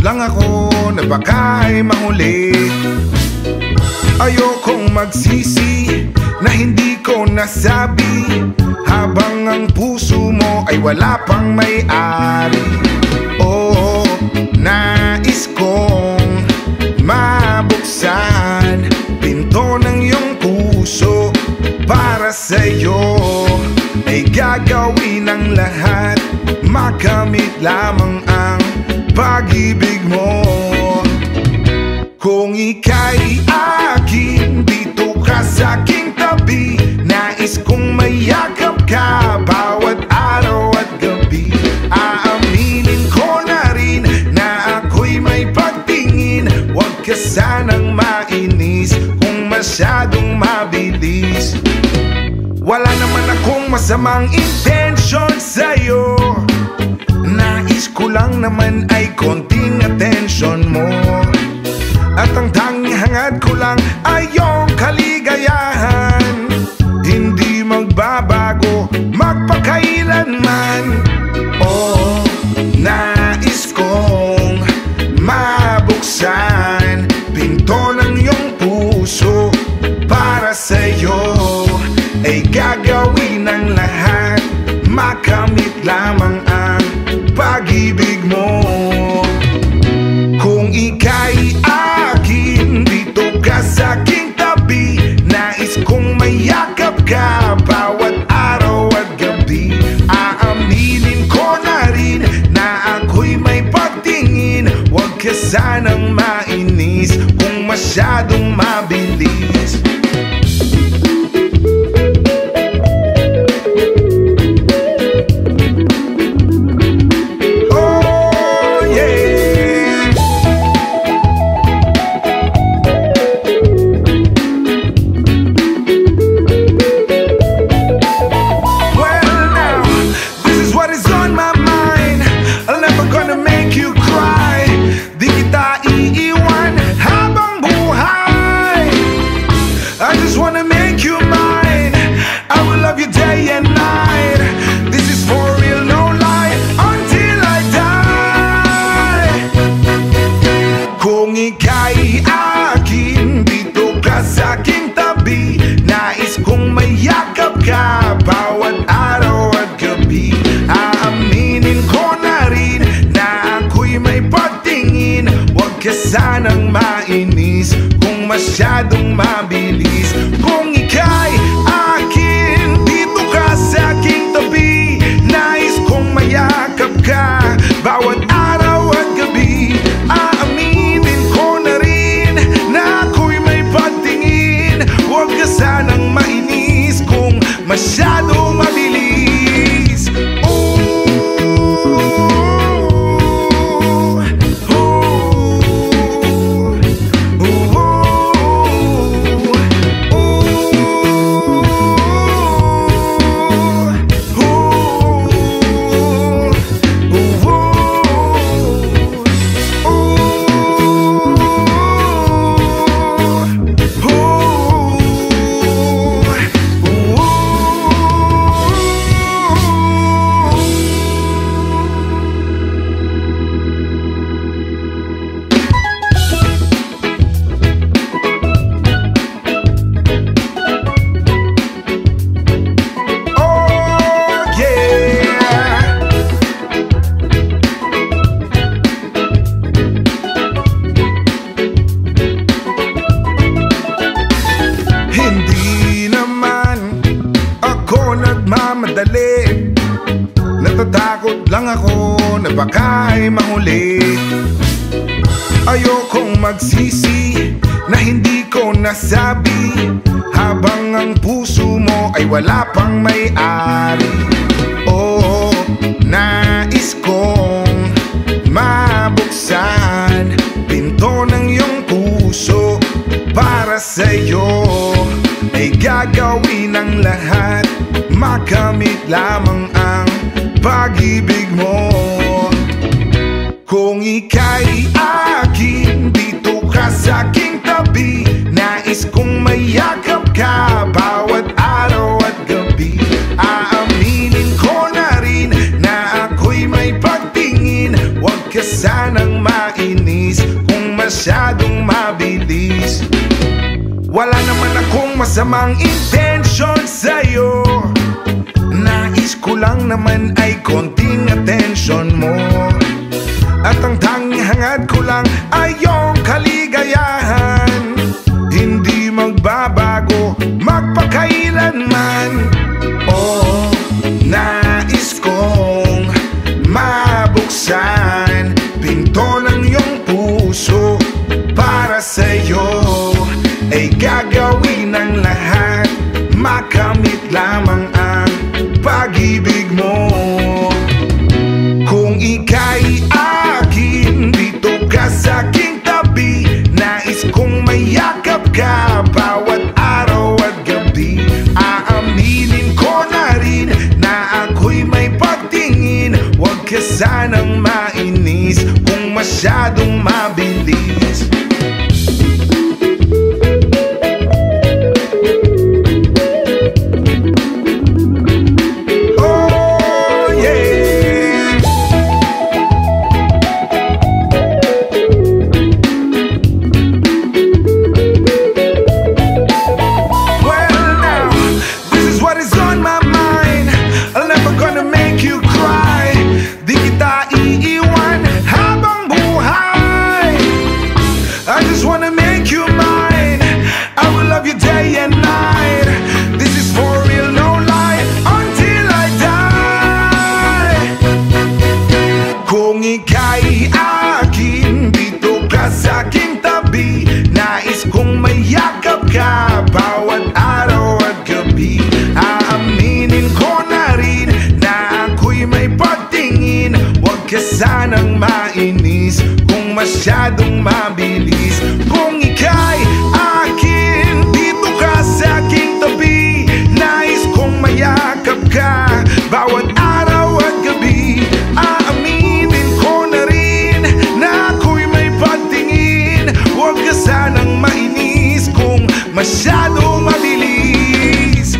lang ako na baka ay mahuli. Ayokong magsisi na hindi ko nasabi, habang ang puso mo ay wala pang may-ari. Oo, nais kong mabuksan pinto ng iyong puso. Para sa'yo ay gagawin ang lahat, makamit lamang ang pag-ibig mo. Kung ika'y akin, dito ka sa'king tabi. Nais kong mayakap ka bawat araw at gabi. Aaminin ko na rin na ako'y may pagtingin. Huwag ka sanang mainis kung masyadong mabilis. Wala naman akong masamang intensyon sa'yo. Nais ko lang naman ay konting atensyon mo. At ang tanging hangad ko lang ay iyong kaligayahan. Hindi magbabago magpakailanman. Oh, nais kong mabuksan pinto ng iyong puso. Para sa'yo ay gagawin ang lahat, makamit lamang ang pag-ibig mo. Kung ika'y akin, dito ka sa'king tabi. Nais kong mayakap ka bawat araw at gabi. Aaminin ko na rin na ako'y may pagtingin. Huwag ka sanang mainis kung masyadong mabilis. Nais kong mayakap ka bawat araw at gabi. Aaminin ko na rin na ako'y may pagtingin. Huwag ka sanang mainis kung masyadong mabilis. Kung ika'y akin, dito ka sa aking tabi. Nais kong mayakap ka bawat araw at gabi. Aaminin ko na rin na ako'y may pagtingin. Huwag ka sanang mainis kung masyadong mabilis. Nagmamadali, natatakot lang ako na baka ay mahuli. Ayokong magsisi na hindi ko nasabi, habang ang puso mo ay wala pang may-ari. Oo, nais kong mabuksan pinto ng iyong puso. Para sa'yo ay gagawin ang lahat, makamit lamang ang pag-ibig mo. Kung ika'y akin, dito ka sa'king tabi. Nais kong mayakap ka bawat araw at gabi. Aaminin ko na rin na ako'y may pagtingin. Huwag ka sanang mainis Wala naman akong masamang intensyon sa'yo. Nais ko lang naman ay konting atensyon mo. At ang tanging hangad ko lang ay iyong kaligayahan. Hindi magbabago magpakailanman. Oh, nais kong mabuksan pinto ng iyong puso. Para sa'yo ay gagawin ang lahat, makamit lamang ang pag-ibig mo. Kung ika'y akin, dito ka sa aking tabi. Nais kong mayakap ka bawat araw at gabi. Aaminin ko na rin na ako'y may pagtingin. Huwag ka sanang mainis kung masyadong mabilis. Ika'y akin, dito ka sa aking tabi. Nais kong mayakap ka bawat araw at gabi. Aaminin ko na rin na ako'y may pagtingin. Huwag ka sanang mainis kung masyadong mabilis. Kung ika'y akin, dito ka sa aking tabi. Nais kong mayakap ka bawat araw at gabi. Sanang mainis kung masyadong mabilis.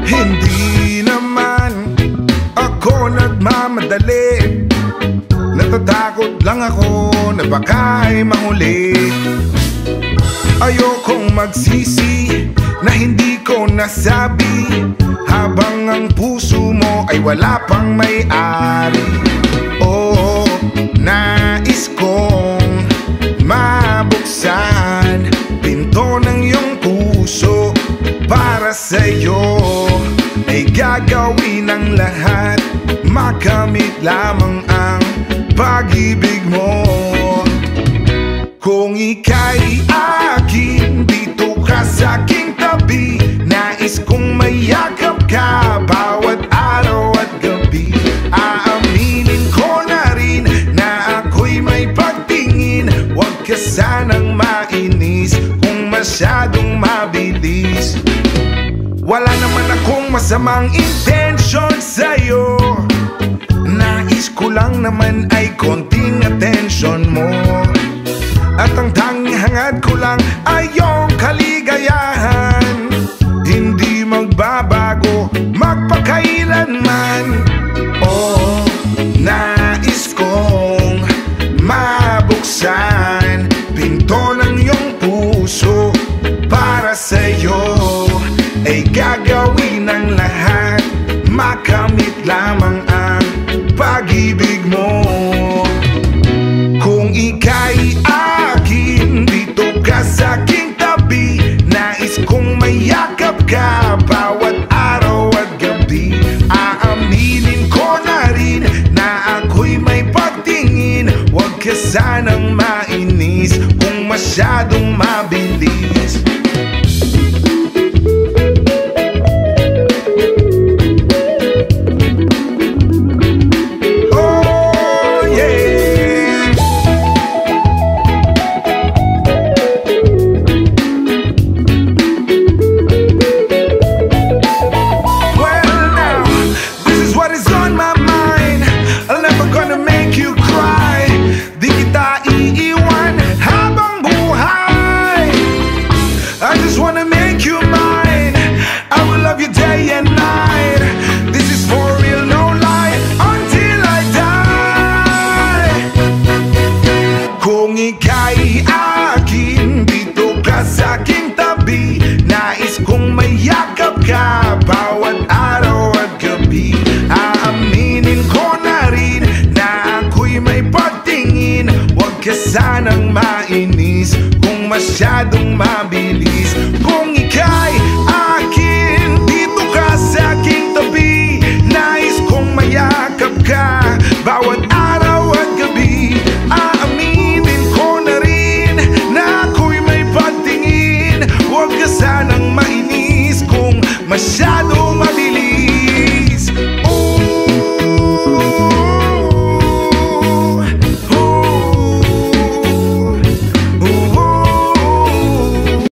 Hindi naman ako nagmamadali, natatakot lang ako na baka ay mahuli. Ayokong magsisi na hindi ko nasabi habang ang puso mo ay wala pang may-ari. Oh, nais kong mabuksan pinto ng iyong puso. Para sa'yo ay gagawin ang lahat, makamit lamang ang pag-ibig mo. Kung ika'y akin, dito ka sa aking tabi. Nais kong mayakap ka bawat araw at gabi. Aaminin ko na rin na ako'y may pagtingin. Huwag ka sanang mainis kung masyadong mabilis. Wala naman akong masamang intensyon sa'yo. Nais ko lang naman ay konting atensyon mo. At ang tanging hangad ko lang ay iyong kaligayahan. Hindi magbabago magpakailanman. Oh, nais kong mabuksan pinto ng iyong puso. Para sa'yo ay gagawin ang lahat, makamit lamang ang pag-ibig mo. Kung ika'y akin, dito ka sa aking tabi. Nais kong mayakap ka bawat araw at gabi. Aaminin sanang mainis kung masyadong mabilis. Bawat araw at gabi, aaminin ko na rin na ako'y may pagtingin. Huwag ka sanang mainis kung masyadong mabilis.